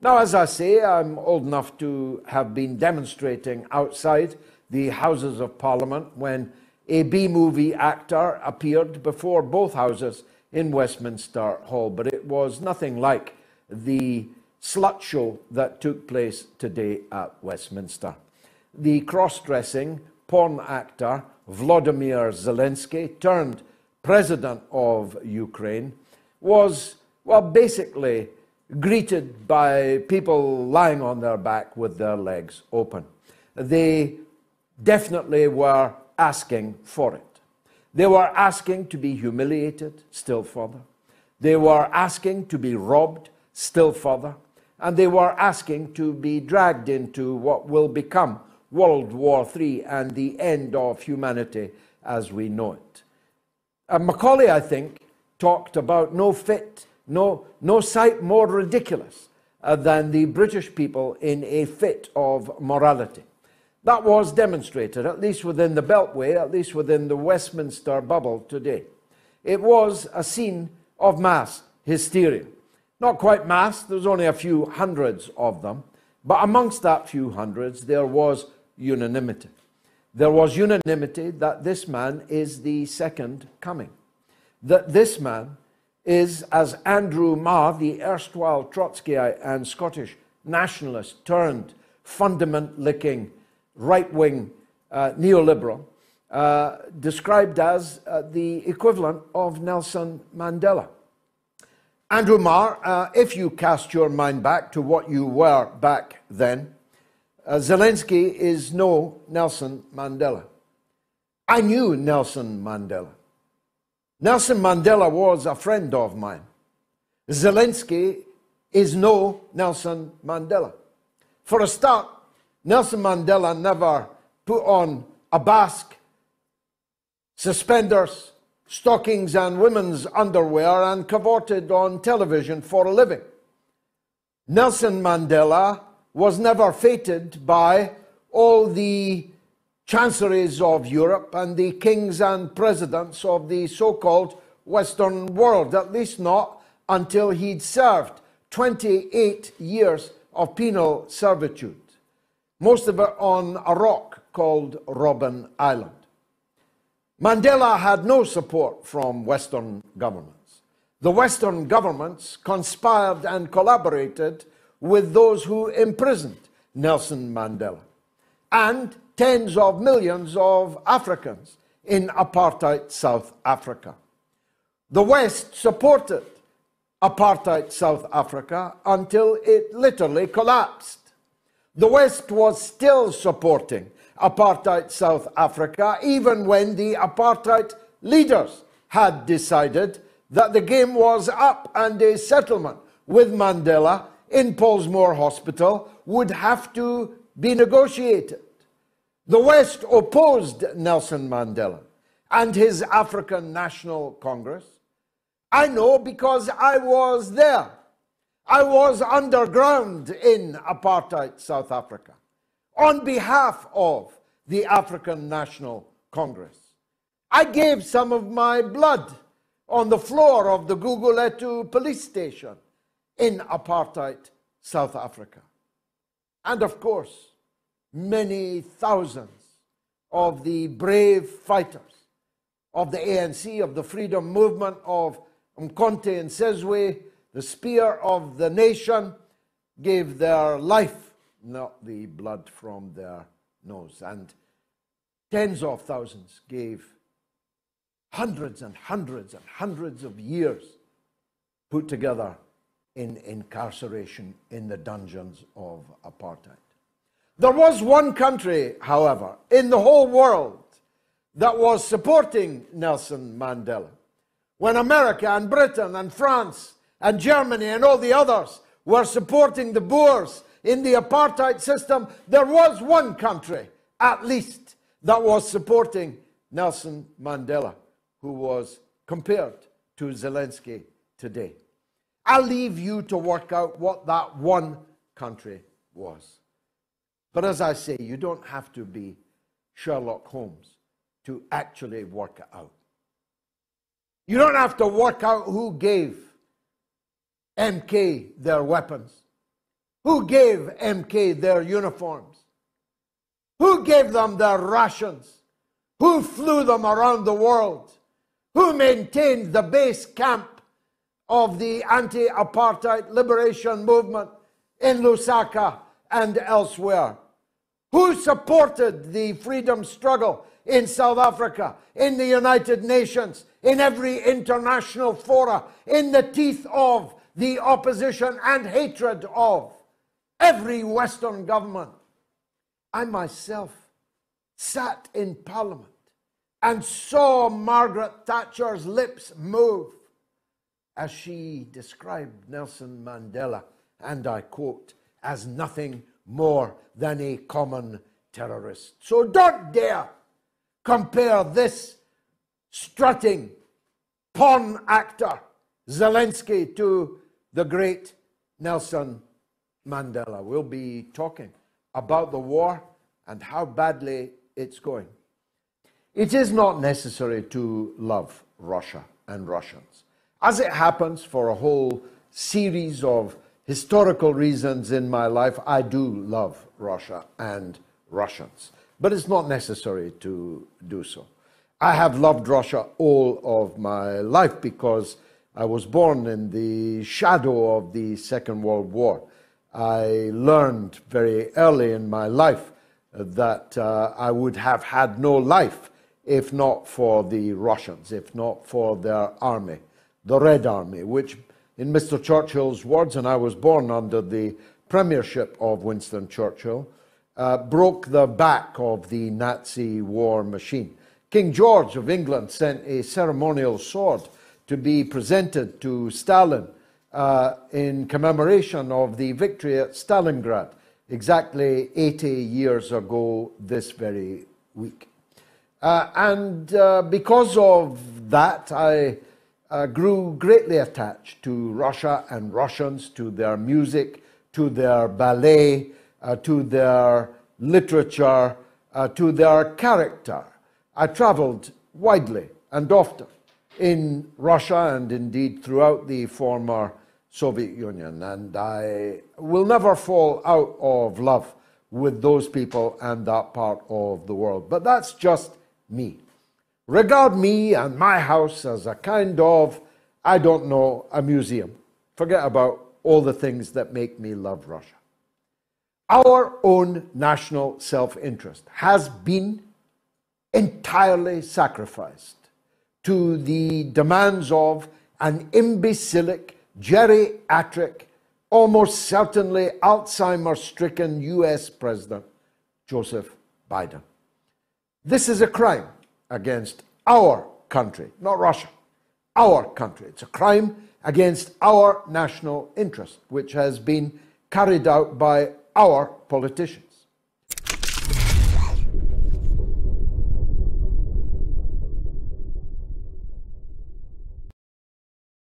Now, as I say, I'm old enough to have been demonstrating outside the Houses of Parliament when a B-movie actor appeared before both houses in Westminster Hall, but it was nothing like the slut show that took place today at Westminster. The cross-dressing porn actor Volodymyr Zelensky, turned president of Ukraine, was, well, basically greeted by people lying on their back with their legs open. They definitely were asking for it. They were asking to be humiliated still further. They were asking to be robbed still further. And they were asking to be dragged into what will become World War III and the end of humanity as we know it. Macaulay, I think, talked about no sight more ridiculous than the British people in a fit of morality. That was demonstrated, at least within the Beltway, at least within the Westminster bubble today. It was a scene of mass hysteria. Not quite mass, there was only a few hundreds of them, but amongst that few hundreds there was unanimity. There was unanimity that this man is the second coming. That this man is, as Andrew Marr, the erstwhile Trotskyite and Scottish nationalist turned fundament-licking right-wing neoliberal, described as the equivalent of Nelson Mandela. Andrew Marr, if you cast your mind back to what you were back then, Zelensky is no Nelson Mandela. I knew Nelson Mandela. Nelson Mandela was a friend of mine. Zelensky is no Nelson Mandela. For a start, Nelson Mandela never put on a basque, suspenders, stockings and women's underwear and cavorted on television for a living. Nelson Mandela was never fated by all the chancelleries of Europe and the kings and presidents of the so-called Western world, at least not until he'd served 28 years of penal servitude, most of it on a rock called Robben Island. Mandela had no support from Western governments. The Western governments conspired and collaborated with those who imprisoned Nelson Mandela and tens of millions of Africans in apartheid South Africa. The West supported apartheid South Africa until it literally collapsed. The West was still supporting apartheid South Africa even when the apartheid leaders had decided that the game was up and a settlement with Mandela in Pollsmoor Hospital would have to be negotiated. The West opposed Nelson Mandela and his African National Congress. I know because I was there. I was underground in apartheid South Africa on behalf of the African National Congress. I gave some of my blood on the floor of the Guguletu police station in apartheid South Africa. And of course, many thousands of the brave fighters of the ANC, of the freedom movement, of Mkonte and Sizwe, the spear of the nation, gave their life, not the blood from their nose. And tens of thousands gave hundreds and hundreds and hundreds of years put together in incarceration in the dungeons of apartheid. There was one country, however, in the whole world that was supporting Nelson Mandela. When America and Britain and France and Germany and all the others were supporting the Boers in the apartheid system, there was one country, at least, that was supporting Nelson Mandela, who was compared to Zelensky today. I'll leave you to work out what that one country was. But as I say, you don't have to be Sherlock Holmes to actually work it out. You don't have to work out who gave MK their weapons. Who gave MK their uniforms? Who gave them their rations? Who flew them around the world? Who maintained the base camp of the anti-apartheid liberation movement in Lusaka and elsewhere? Who supported the freedom struggle in South Africa, in the United Nations, in every international fora, in the teeth of the opposition and hatred of every Western government? I myself sat in Parliament and saw Margaret Thatcher's lips move as she described Nelson Mandela, and I quote, as nothing more than a common terrorist. So don't dare compare this strutting pawn actor, Zelensky, to the great Nelson Mandela. We'll be talking about the war and how badly it's going. It is not necessary to love Russia and Russians. As it happens, for a whole series of historical reasons in my life, I do love Russia and Russians. But it's not necessary to do so. I have loved Russia all of my life because I was born in the shadow of the Second World War. I learned very early in my life that I would have had no life if not for the Russians, if not for their army, the Red Army, which, in Mr. Churchill's words, and I was born under the premiership of Winston Churchill, broke the back of the Nazi war machine. King George of England sent a ceremonial sword to be presented to Stalin in commemoration of the victory at Stalingrad, exactly 80 years ago this very week. Because of that, I grew greatly attached to Russia and Russians, to their music, to their ballet, to their literature, to their character. I traveled widely and often in Russia and indeed throughout the former Soviet Union, and I will never fall out of love with those people and that part of the world. But that's just me. Regard me and my house as a kind of, I don't know, a museum. Forget about all the things that make me love Russia. Our own national self-interest has been entirely sacrificed to the demands of an imbecilic, geriatric, almost certainly Alzheimer-stricken US President, Joseph Biden. This is a crime against our country, not Russia, our country. It's a crime against our national interest, which has been carried out by our politicians.